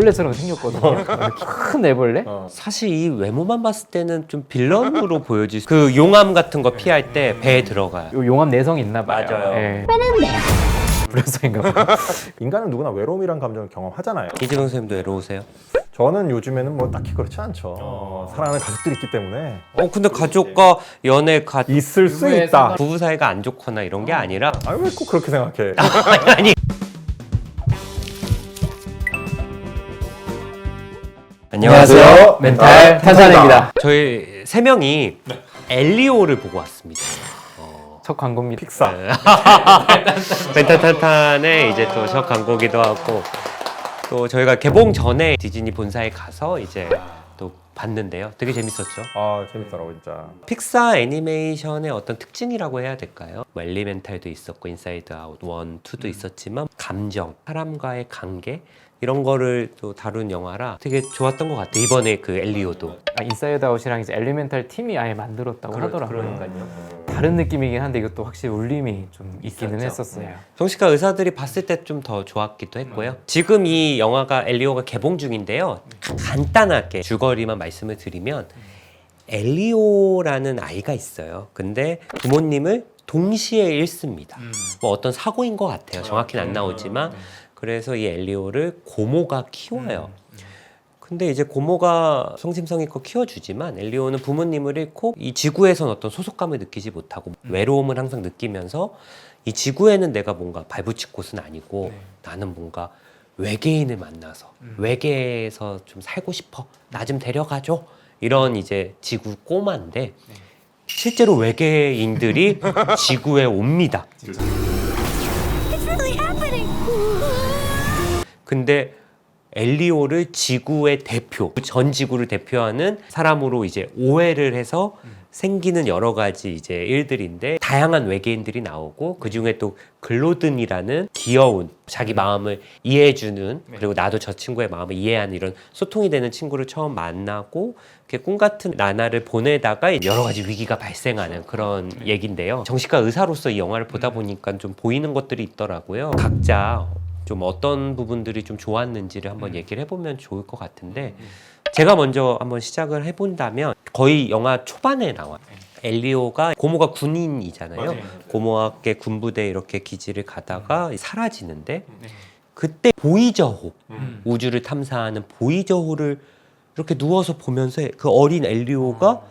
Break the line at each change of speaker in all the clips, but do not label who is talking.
애벌레처럼 생겼거든요. 큰 애벌레?
사실 이 외모만 봤을 때는 좀 빌런으로 보여질 그 용암 같은 거 피할 때 배에 들어가요.
요 용암 내성이 있나 봐요.
맞아요.
예. 불효성인가 봐요.
인간은 누구나 외로움이란 감정을 경험하잖아요.
이재명 선생님도 외로우세요?
저는 요즘에는 뭐 딱히 그렇지 않죠. 사랑하는 가족들이 있기 때문에
근데 가족과 연애
있을 수
부부의
있다.
부부 사이가 안 좋거나 이런 게 아니라
아니 왜 꼭 그렇게 생각해?
아니. 안녕하세요.
멘탈 탄산입니다.
저희 세 명이 엘리오를 보고 왔습니다.
첫 광고입니다.
픽사.
멘탈탄탄의 이제 또 첫 광고기도 하고 또 저희가 개봉 전에 디즈니 본사에 가서 이제 또 봤는데요. 되게 재밌었죠.
아 재밌더라고 진짜.
픽사 애니메이션의 어떤 특징이라고 해야 될까요? 뭐 엘리멘탈도 있었고 인사이드 아웃 1, 2도 있었지만 감정, 사람과의 관계 이런 거를 또 다룬 영화라 되게 좋았던 것 같아요. 이번에 그 엘리오도.
인사이드 아웃이랑 이제 엘리멘탈 팀이 아예 만들었다고 하더라고요. 다른 느낌이긴 한데 이것도 확실히 울림이 좀 있기는
있었죠.
했었어요.
정식과 의사들이 봤을 때 좀 더 좋았기도 했고요. 지금 이 영화가 엘리오가 개봉 중인데요. 간단하게 줄거리만 말씀을 드리면 엘리오라는 아이가 있어요. 근데 부모님을 동시에 잃습니다. 뭐 어떤 사고인 것 같아요. 정확히는 안 나오지만 그래서 이 엘리오를 고모가 키워요. 근데 이제 고모가 성심성의껏 키워주지만 엘리오는 부모님을 잃고 이 지구에선 어떤 소속감을 느끼지 못하고 외로움을 항상 느끼면서 이 지구에는 내가 뭔가 발붙일 곳은 아니고 나는 뭔가 외계인을 만나서 외계에서 좀 살고 싶어. 나 좀 데려가줘. 이런 이제 지구 꼬마인데 실제로 외계인들이 지구에 옵니다. 근데 엘리오를 지구의 대표, 전 지구를 대표하는 사람으로 이제 오해를 해서 생기는 여러 가지 이제 일들인데 다양한 외계인들이 나오고 그 중에 또 글로든이라는 귀여운 자기 마음을 이해해주는 그리고 나도 저 친구의 마음을 이해하는 이런 소통이 되는 친구를 처음 만나고 이렇게 꿈 같은 나날을 보내다가 여러 가지 위기가 발생하는 그런 얘기인데요. 정신과 의사로서 이 영화를 보다 보니까 좀 보이는 것들이 있더라고요. 각자 좀 어떤 부분들이 좀 좋았는지를 한번 얘기를 해보면 좋을 것 같은데 제가 먼저 한번 시작을 해본다면 거의 영화 초반에 나와요. 엘리오가 고모가 군인이잖아요. 고모와 함께 군부대에 이렇게 기지를 가다가 사라지는데 그때 보이저호 우주를 tam사하는 보이저호를 이렇게 누워서 보면서 그 어린 엘리오가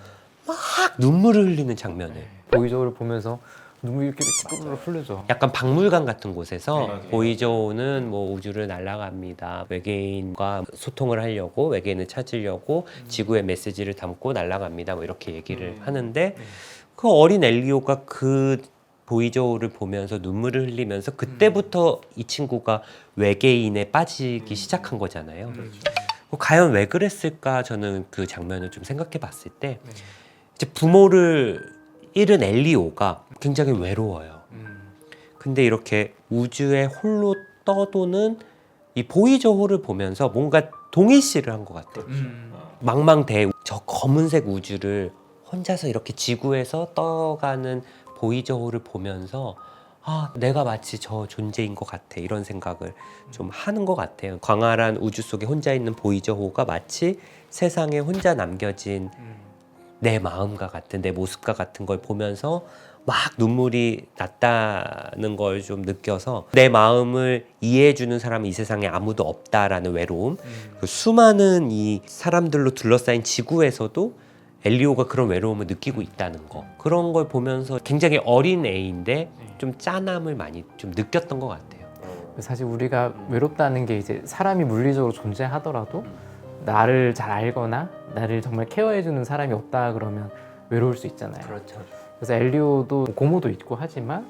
막 눈물을 흘리는 장면을
보이저를 보면서 눈물이 이렇게 뿔뿔 흘르죠.
약간 박물관 같은 곳에서 보이저호는 뭐 우주를 날아갑니다. 외계인과 소통을 하려고 외계인을 찾으려고 지구의 메시지를 담고 날아갑니다. 뭐 이렇게 얘기를 하는데 그 어린 엘리오가 그 보이저호를 보면서 눈물을 흘리면서 그때부터 이 친구가 외계인에 빠지기 시작한 거잖아요. 과연 왜 그랬을까 저는 그 장면을 좀 생각해 봤을 때 이제 부모를 잃은 엘리오가 굉장히 외로워요. 근데 이렇게 우주에 홀로 떠도는 이 보이저호를 보면서 뭔가 동일시를 한 것 같아요. 망망대해 저 검은색 우주를 혼자서 이렇게 지구에서 떠가는 보이저호를 보면서 아, 내가 마치 저 존재인 것 같아 이런 생각을 좀 하는 것 같아요. 광활한 우주 속에 혼자 있는 보이저호가 마치 세상에 혼자 남겨진 내 마음과 같은 내 모습과 같은 걸 보면서 막 눈물이 났다는 걸 좀 느껴서 내 마음을 이해해주는 사람은 이 세상에 아무도 없다라는 외로움 그 수많은 이 사람들로 둘러싸인 지구에서도 엘리오가 그런 외로움을 느끼고 있다는 거 그런 걸 보면서 굉장히 어린 애인데 좀 짠함을 많이 좀 느꼈던 것 같아요.
사실 우리가 외롭다는 게 이제 사람이 물리적으로 존재하더라도 나를 잘 알거나 나를 정말 케어해주는 사람이 없다 그러면 외로울 수 있잖아요.
그렇죠.
그래서 엘리오도 고모도 있고 하지만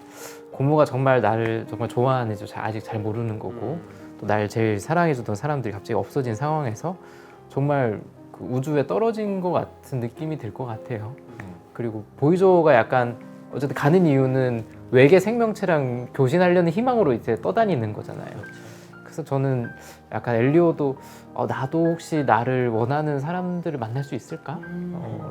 고모가 정말 나를 정말 좋아하는지 아직 잘 모르는 거고 또 날 제일 사랑해주던 사람들이 갑자기 없어진 상황에서 정말 그 우주에 떨어진 것 같은 느낌이 들 것 같아요. 그리고 보이저가 약간 어쨌든 가는 이유는 외계 생명체랑 교신하려는 희망으로 이제 떠다니는 거잖아요. 그래서 저는 약간 엘리오도 나도 혹시 나를 원하는 사람들을 만날 수 있을까?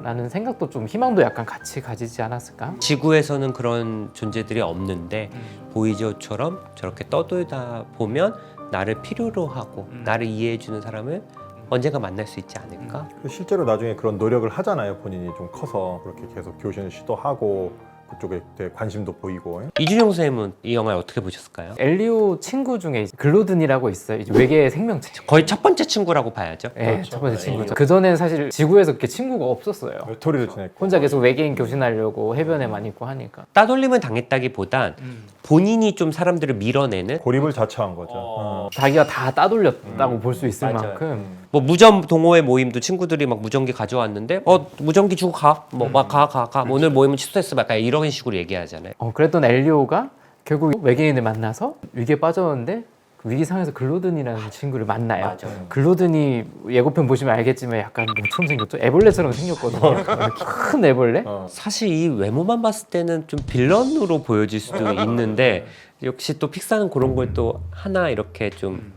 라는 생각도 좀 희망도 약간 같이 가지지 않았을까?
지구에서는 그런 존재들이 없는데 보이저처럼 저렇게 떠돌다 보면 나를 필요로 하고 나를 이해해주는 사람을 언젠가 만날 수 있지 않을까?
실제로 나중에 그런 노력을 하잖아요. 본인이 좀 커서 그렇게 계속 교신을 시도하고 그쪽에 되게 관심도 보이고.
이준영 선생님은 이 영화를 어떻게 보셨을까요?
엘리오 친구 중에 글로든이라고 있어요. 이제 외계의 생명체.
거의 첫 번째 친구라고 봐야죠.
네, 첫 번째 친구죠. 그 전엔 사실 지구에서 그렇게 친구가 없었어요.
외톨이를 지냈고.
혼자 계속 외계인 교신하려고 해변에만 있고 하니까.
따돌림을 당했다기보단 본인이 좀 사람들을 밀어내는
고립을 자처한 거죠.
자기가 다 따돌렸다고 볼 수 있을
맞아요.
만큼
뭐 무전 동호회 모임도 친구들이 막 무전기 가져왔는데 무전기 주고 가. 뭐 막 가. 뭐 오늘 모임은 취소했어. 막 약간 이런 식으로 얘기하잖아요.
그랬던 엘리오가 결국 외계인을 만나서 위기에 빠졌는데 그 위기 상황에서 글로든이라는 친구를 만나요.
맞아요.
글로든이 예고편 보시면 알겠지만 약간 뭐처럼 생겼죠? 애벌레처럼 생겼거든요. 큰 애벌레?
사실 이 외모만 봤을 때는 좀 빌런으로 보여질 수도 있는데 역시 또 픽사는 그런 걸 또 하나 이렇게 좀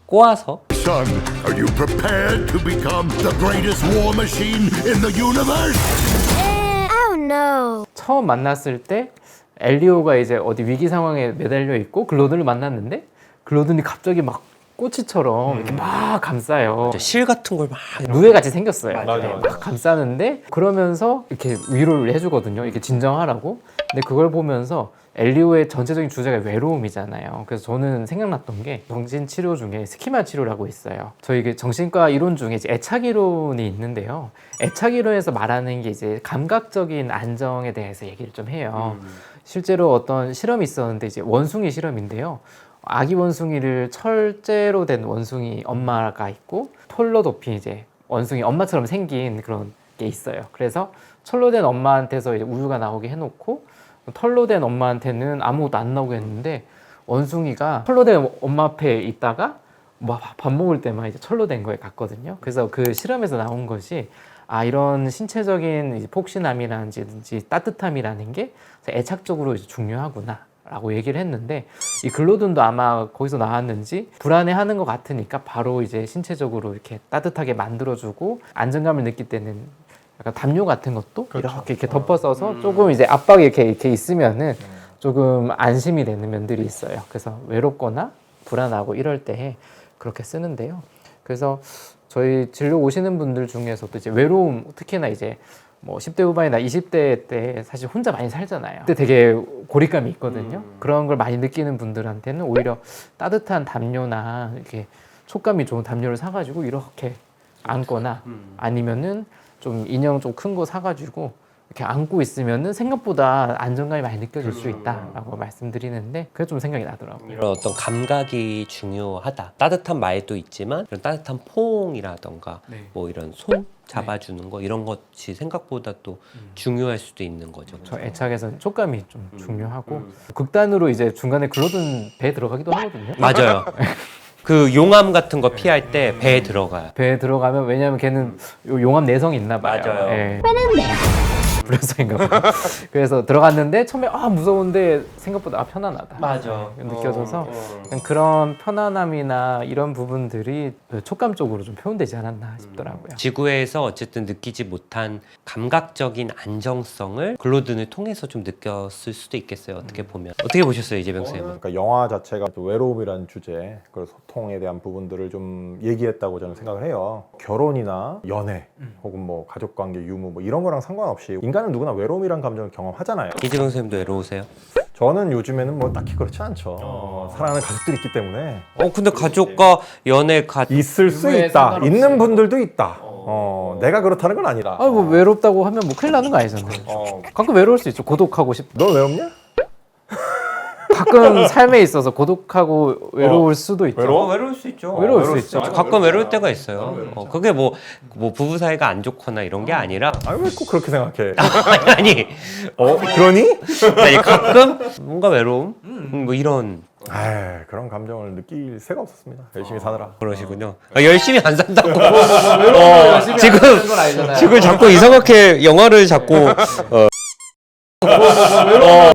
꼬아서
Son, are you prepared to become the greatest war machine in the universe?
Oh no.
처음 만났을 때 엘리오가 이제 어디 위기 상황에 매달려 있고 글로든을 만났는데 글로든이 갑자기 막 꼬치처럼 이렇게 막 감싸요.
실 같은 걸 막
누에같이 생겼어요.
맞아.
막 감싸는데 그러면서 이렇게 위로를 해주거든요. 이렇게 진정하라고. 근데 그걸 보면서 엘리오의 전체적인 주제가 외로움이잖아요. 그래서 저는 생각났던 게 정신치료 중에 스키마 치료라고 있어요. 저희 그 정신과 이론 중에 이제 애착 이론이 있는데요. 애착 이론에서 말하는 게 이제 감각적인 안정에 대해서 얘기를 좀 해요. 실제로 어떤 실험이 있었는데 이제 원숭이 실험인데요. 아기 원숭이를 철제로 된 원숭이 엄마가 있고 털로 덮인 이제 원숭이 엄마처럼 생긴 그런 게 있어요. 그래서 철로 된 엄마한테서 이제 우유가 나오게 해놓고 털로 된 엄마한테는 아무것도 안 나오게 했는데 원숭이가 털로 된 엄마 앞에 있다가 밥 먹을 때만 이제 철로 된 거에 갔거든요. 그래서 그 실험에서 나온 것이 이런 신체적인 이제 폭신함이라든지 따뜻함이라는 게 애착적으로 이제 중요하구나. 라고 얘기를 했는데 이 글로든도 아마 거기서 나왔는지 불안해하는 것 같으니까 바로 이제 신체적으로 이렇게 따뜻하게 만들어주고 안정감을 느낄 때는 약간 담요 같은 것도 이렇게 덮어써서 조금 이제 압박이 이렇게 있으면은 조금 안심이 되는 면들이 있어요. 그래서 외롭거나 불안하고 이럴 때 그렇게 쓰는데요. 그래서 저희 진료 오시는 분들 중에서도 이제 외로움 특히나 이제 뭐 10대 후반이나 20대 때 사실 혼자 많이 살잖아요. 그때 되게 고립감이 있거든요. 그런 걸 많이 느끼는 분들한테는 오히려 따뜻한 담요나 이렇게 촉감이 좋은 담요를 사가지고 이렇게 안거나 아니면은 좀 인형 좀 큰 거 사가지고 이렇게 안고 있으면은 생각보다 안정감이 많이 느껴질 수 있다라고 말씀드리는데 그게 좀 생각이 나더라고요.
이런 어떤 감각이 중요하다. 따뜻한 말도 있지만 이런 따뜻한 포옹이라던가 뭐 이런 손 잡아주는 거 이런 것이 생각보다 또 중요할 수도 있는 거죠.
저 애착에서는 촉감이 좀 중요하고 극단으로 이제 중간에 글로든 배에 들어가기도 하거든요.
맞아요. 그 용암 같은 거 피할 때 배에 들어가요.
배에 들어가면 왜냐면 걔는 요 용암 내성이 있나 봐요.
맞아요.
예. 불효성인가 봐요. 그래서 들어갔는데 처음에 무서운데 생각보다 편안하다.
맞아.
느껴져서 그런 편안함이나 이런 부분들이 촉감 쪽으로 좀 표현되지 않았나 싶더라고요.
지구에서 어쨌든 느끼지 못한 감각적인 안정성을 글로든을 통해서 좀 느꼈을 수도 있겠어요. 어떻게 보면. 어떻게 보셨어요, 이재명 선생님은?
그러니까 영화 자체가 또 외로움이라는 주제, 그 소통에 대한 부분들을 좀 얘기했다고 저는 생각을 해요. 결혼이나 연애, 혹은 뭐 가족관계 유무 뭐 이런 거랑 상관없이 인간은 누구나 외로움이란 감정을 경험하잖아요.
이재명 선생님도 외로우세요?
저는 요즘에는 뭐 딱히 그렇지 않죠. 사랑하는 가족들이 있기 때문에
근데 가족과 연애
있을 수
유무에
있다.
상관없이.
있는 분들도 있다. 내가 그렇다는 건 아니라.
뭐 외롭다고 하면 뭐 큰일 나는 거 아니잖아요. 가끔 외로울 수 있죠. 고독하고 싶.
넌 외롭냐?
가끔 삶에 있어서 고독하고 외로울 수도 있죠.
외로울 수 있죠.
외로울 수 있죠.
가끔 외로울 때가 있어요. 그게 뭐 부부 사이가 안 좋거나 이런 게 아니라
아니 왜 꼭 그렇게 생각해?
아니
그러니?
아니 가끔 뭔가 외로움 뭐 이런
그런 감정을 느낄 새가 없었습니다. 열심히 사느라.
그러시군요. 열심히 안 산다고.
지금
지금 자꾸 이상하게 영화를 자꾸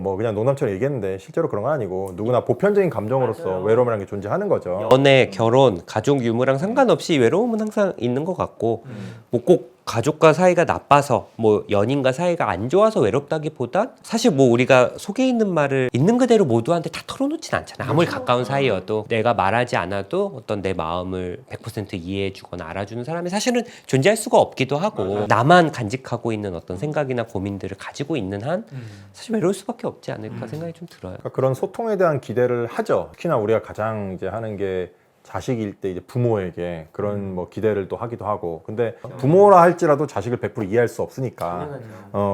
뭐 그냥 농담처럼 얘기했는데 실제로 그런 건 아니고 누구나 보편적인 감정으로서 외로움이라는 게 존재하는 거죠.
연애, 결혼, 가족 유무랑 상관없이 외로움은 항상 있는 것 같고 뭐 꼭 가족과 사이가 나빠서 뭐 연인과 사이가 안 좋아서 외롭다기보단 사실 뭐 우리가 속에 있는 말을 있는 그대로 모두한테 다 털어놓진 않잖아요. 아무리 가까운 사이여도 내가 말하지 않아도 어떤 내 마음을 100% 이해해 주거나 알아주는 사람이 사실은 존재할 수가 없기도 하고 나만 간직하고 있는 어떤 생각이나 고민들을 가지고 있는 한 사실 외로울 수밖에 없지 않을까 생각이 좀 들어요.
그러니까 그런 소통에 대한 기대를 하죠. 특히나 우리가 가장 이제 하는 게 자식일 때 이제 부모에게 그런 뭐 기대를 또 하기도 하고. 근데 부모라 할지라도 자식을 100% 이해할 수 없으니까.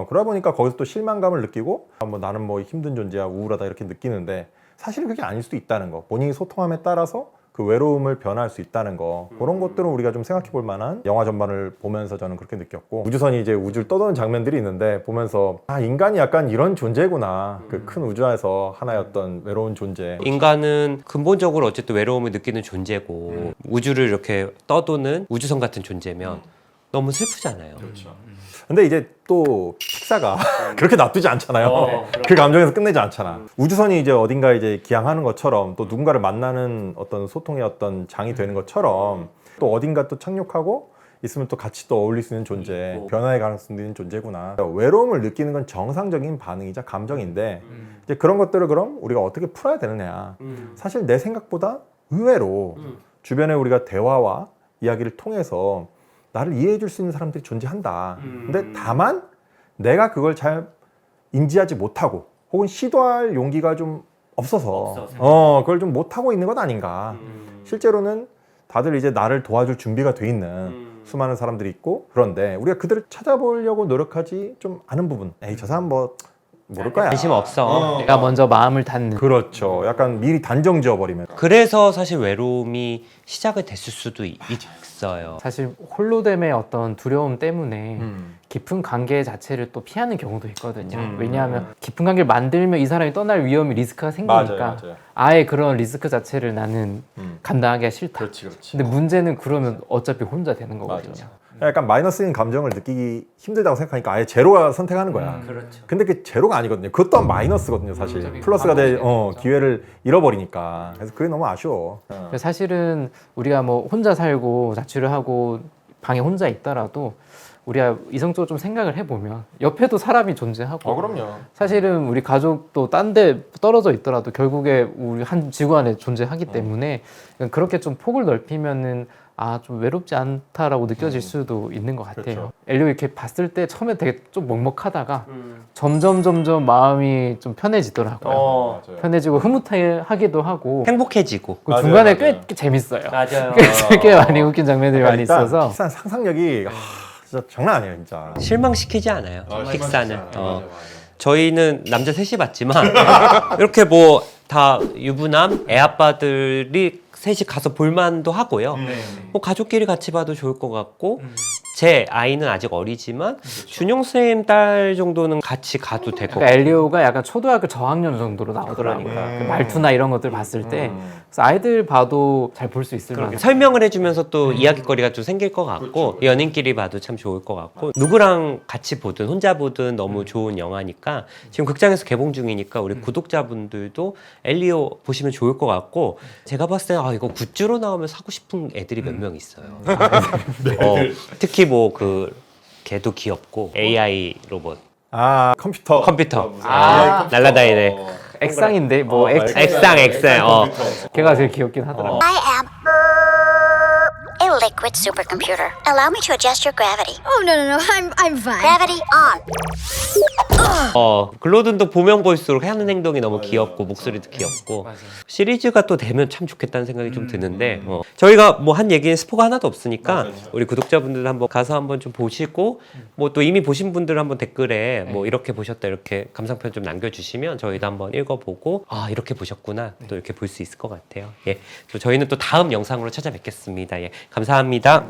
그러다 보니까 거기서 또 실망감을 느끼고 뭐 나는 뭐 힘든 존재야, 우울하다 이렇게 느끼는데 사실은 그게 아닐 수도 있다는 거. 본인이 소통함에 따라서 그 외로움을 변화할 수 있다는 거, 그런 것들은 우리가 좀 생각해 볼 만한 영화 전반을 보면서 저는 그렇게 느꼈고, 우주선이 이제 우주를 떠도는 장면들이 있는데 보면서 아, 인간이 약간 이런 존재구나. 그 큰 우주 안에서 하나의 어떤 외로운 존재.
인간은 근본적으로 어쨌든 외로움을 느끼는 존재고 우주를 이렇게 떠도는 우주선 같은 존재면 너무 슬프잖아요.
근데 이제 또 픽사가 그렇게 놔두지 않잖아요. 그 감정에서 끝내지 않잖아. 우주선이 이제 어딘가 이제 기항하는 것처럼, 또 누군가를 만나는 어떤 소통의 어떤 장이 되는 것처럼, 또 어딘가 또 착륙하고 있으면 또 같이 또 어울릴 수 있는 존재, 변화의 가능성도 있는 존재구나. 외로움을 느끼는 건 정상적인 반응이자 감정인데, 이제 그런 것들을 그럼 우리가 어떻게 풀어야 되느냐. 사실 내 생각보다 의외로 주변에 우리가 대화와 이야기를 통해서 나를 이해해 줄 수 있는 사람들이 존재한다. 근데 다만 내가 그걸 잘 인지하지 못하고 혹은 시도할 용기가 좀 없어서 그걸 좀 못하고 있는 것 아닌가. 실제로는 다들 이제 나를 도와줄 준비가 돼 있는 수많은 사람들이 있고, 그런데 우리가 그들을 찾아보려고 노력하지 좀 않은 부분, 에이 저 사람 뭐 모를 거야.
관심 없어.
내가 먼저 마음을 닫는.
그렇죠. 약간 미리 단정 지어버리면.
그래서 사실 외로움이 시작이 됐을 수도 있어요.
사실 홀로됨의 어떤 두려움 때문에 깊은 관계 자체를 또 피하는 경우도 있거든요. 왜냐하면 깊은 관계를 만들면 이 사람이 떠날 위험이 리스크가 생기니까
맞아요.
아예 그런 리스크 자체를 나는 감당하기가 싫다.
그렇지.
근데 문제는 그러면 어차피 혼자 되는 거거든요.
약간 마이너스인 감정을 느끼기 힘들다고 생각하니까 아예 제로가 선택하는 거야.
그렇죠.
근데 그게 제로가 아니거든요. 그것 또한 마이너스거든요, 사실. 플러스가 될 기회를 잃어버리니까. 그래서 그게 너무 아쉬워.
그래서 사실은 우리가 뭐 혼자 살고 자취를 하고 방에 혼자 있더라도 우리가 이성적으로 좀 생각을 해보면 옆에도 사람이 존재하고,
그럼요.
사실은 우리 가족도 딴 데 떨어져 있더라도 결국에 우리 한 지구 안에 존재하기 때문에 그렇게 좀 폭을 넓히면은 아, 좀 외롭지 않다라고 느껴질 수도 있는 것 같아요.
그렇죠.
엘리오 이렇게 봤을 때 처음에 되게 좀 먹먹하다가 점점 마음이 좀 편해지더라고요.
맞아요.
편해지고 흐뭇하기도 하고,
행복해지고.
그
맞아요,
중간에
맞아요.
꽤 재밌어요.
맞아요.
꽤 많이 웃긴 장면들이 많이
일단
있어서.
픽사는 상상력이 진짜 장난 아니에요, 진짜.
실망시키지 않아요. 픽사는. 저희는 남자 셋이 봤지만 이렇게 뭐 다 유부남, 애아빠들이 셋이 가서 볼만도 하고요. 뭐 가족끼리 같이 봐도 좋을 것 같고, 제 아이는 아직 어리지만 준용 쌤 딸 정도는 같이 가도 될 것
그러니까
같아요.
엘리오가 약간 초등학교 저학년 정도로 나오더라고요. 그 말투나 이런 것들 봤을 때. 그래서 아이들 봐도 잘 볼 수 있을 만한.
설명을 해주면서 또 이야기거리가 좀 생길 것 같고, 연인끼리 봐도 참 좋을 것 같고, 누구랑 같이 보든 혼자 보든 너무 좋은 영화니까 지금 극장에서 개봉 중이니까 우리 구독자분들도 엘리오 보시면 좋을 것 같고, 제가 봤을 때 이거 굿즈로 나오면 사고 싶은 애들이 몇 명 있어요. 특히 뭐 그 걔도 귀엽고, AI 로봇
컴퓨터.
날라다니네.
액상인데 뭐
액상
걔가 제일 귀엽긴 하더라고요.
I am a liquid supercomputer. Allow me to adjust your gravity.
Oh, no. I'm fine.
Gravity on.
글로든도 보면 볼수록 하는 행동이 너무 귀엽고 목소리도 귀엽고, 시리즈가 또 되면 참 좋겠다는 생각이 좀 드는데, 저희가 뭐 한 얘기는 스포가 하나도 없으니까 우리 구독자분들 한번 가서 한번 좀 보시고, 뭐 또 이미 보신 분들 한번 댓글에 뭐 이렇게 보셨다 이렇게 감상평 좀 남겨주시면 저희도 한번 읽어보고, 아 이렇게 보셨구나 또 이렇게 볼 수 있을 것 같아요. 예, 또 저희는 또 다음 영상으로 찾아뵙겠습니다. 예, 감사합니다.